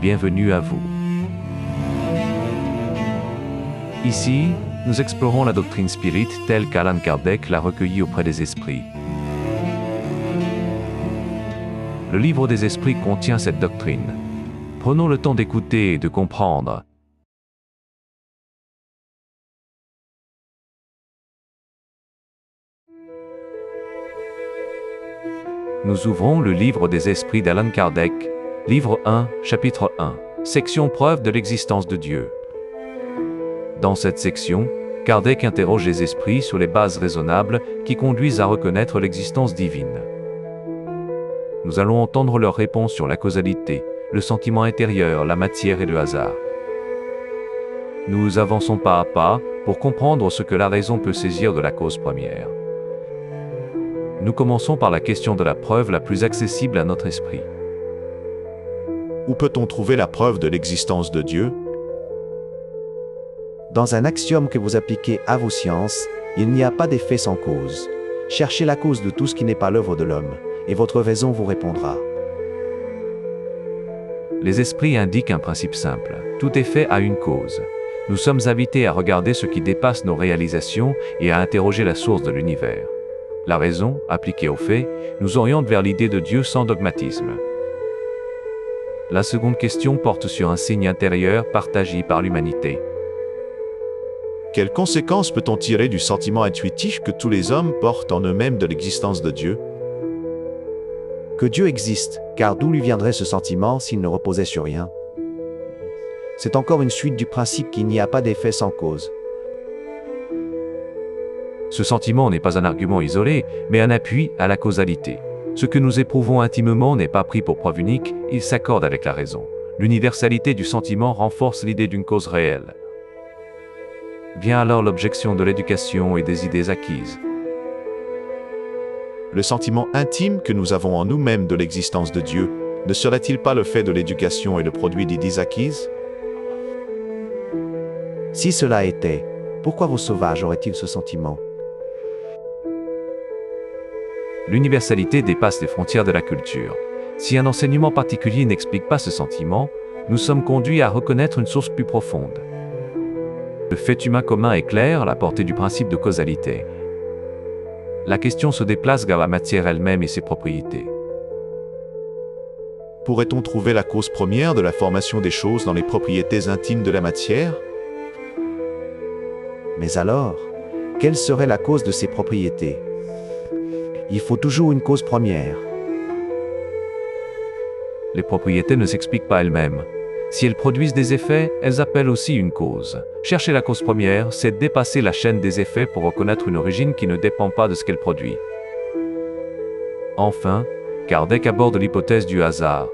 bienvenue à vous. Ici, nous explorons la doctrine spirit telle qu'Allan Kardec l'a recueillie auprès des esprits. Le livre des esprits contient cette doctrine. Prenons le temps d'écouter et de comprendre. Nous ouvrons le livre des esprits d'Allan Kardec, livre 1, chapitre 1, section preuve de l'existence de Dieu. Dans cette section, Kardec interroge les esprits sur les bases raisonnables qui conduisent à reconnaître l'existence divine. Nous allons entendre leurs réponses sur la causalité, le sentiment intérieur, la matière et le hasard. Nous avançons pas à pas pour comprendre ce que la raison peut saisir de la cause première. Nous commençons par la question de la preuve la plus accessible à notre esprit. Où peut-on trouver la preuve de l'existence de Dieu? Dans un axiome que vous appliquez à vos sciences, il n'y a pas d'effet sans cause. Cherchez la cause de tout ce qui n'est pas l'œuvre de l'homme, et votre raison vous répondra. Les esprits indiquent un principe simple. Tout effet a une cause. Nous sommes invités à regarder ce qui dépasse nos réalisations et à interroger la source de l'univers. La raison, appliquée aux faits, nous oriente vers l'idée de Dieu sans dogmatisme. La seconde question porte sur un signe intérieur partagé par l'humanité. Quelles conséquences peut-on tirer du sentiment intuitif que tous les hommes portent en eux-mêmes de l'existence de Dieu? Que Dieu existe, car d'où lui viendrait ce sentiment s'il ne reposait sur rien? C'est encore une suite du principe qu'il n'y a pas d'effet sans cause. Ce sentiment n'est pas un argument isolé, mais un appui à la causalité. Ce que nous éprouvons intimement n'est pas pris pour preuve unique, il s'accorde avec la raison. L'universalité du sentiment renforce l'idée d'une cause réelle. Vient alors l'objection de l'éducation et des idées acquises. Le sentiment intime que nous avons en nous-mêmes de l'existence de Dieu, ne serait-il pas le fait de l'éducation et le produit d'idées acquises? Si cela était, pourquoi vos sauvages auraient-ils ce sentiment? L'universalité dépasse les frontières de la culture. Si un enseignement particulier n'explique pas ce sentiment, nous sommes conduits à reconnaître une source plus profonde. Le fait humain commun éclaire la portée du principe de causalité. La question se déplace vers la matière elle-même et ses propriétés. Pourrait-on trouver la cause première de la formation des choses dans les propriétés intimes de la matière? Mais alors, quelle serait la cause de ces propriétés? Il faut toujours une cause première. Les propriétés ne s'expliquent pas elles-mêmes. Si elles produisent des effets, elles appellent aussi une cause. Chercher la cause première, c'est dépasser la chaîne des effets pour reconnaître une origine qui ne dépend pas de ce qu'elle produit. Enfin, Kardec aborde l'hypothèse du hasard.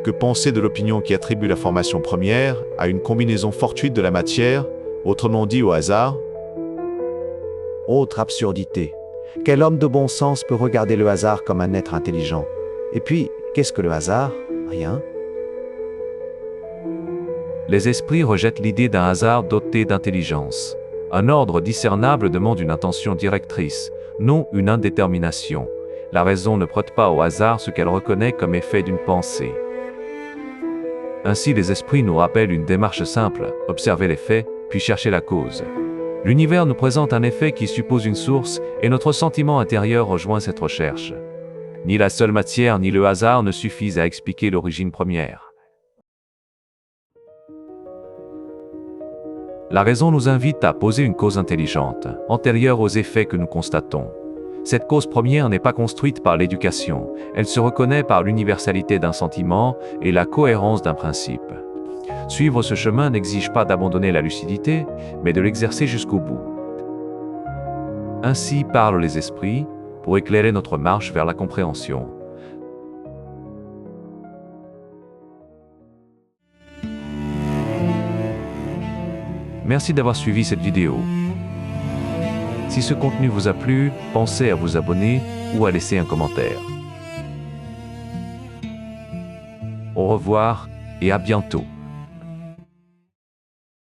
Que penser de l'opinion qui attribue la formation première à une combinaison fortuite de la matière, autrement dit au hasard? Autre absurdité. Quel homme de bon sens peut regarder le hasard comme un être intelligent? Et puis, qu'est-ce que le hasard? Rien. Les esprits rejettent l'idée d'un hasard doté d'intelligence. Un ordre discernable demande une intention directrice, non une indétermination. La raison ne prête pas au hasard ce qu'elle reconnaît comme effet d'une pensée. Ainsi, les esprits nous rappellent une démarche simple, observer les faits, puis chercher la cause. L'univers nous présente un effet qui suppose une source, et notre sentiment intérieur rejoint cette recherche. Ni la seule matière ni le hasard ne suffisent à expliquer l'origine première. La raison nous invite à poser une cause intelligente, antérieure aux effets que nous constatons. Cette cause première n'est pas construite par l'éducation, elle se reconnaît par l'universalité d'un sentiment et la cohérence d'un principe. Suivre ce chemin n'exige pas d'abandonner la lucidité, mais de l'exercer jusqu'au bout. Ainsi parlent les esprits, pour éclairer notre marche vers la compréhension. Merci d'avoir suivi cette vidéo. Si ce contenu vous a plu, pensez à vous abonner ou à laisser un commentaire. Au revoir et à bientôt.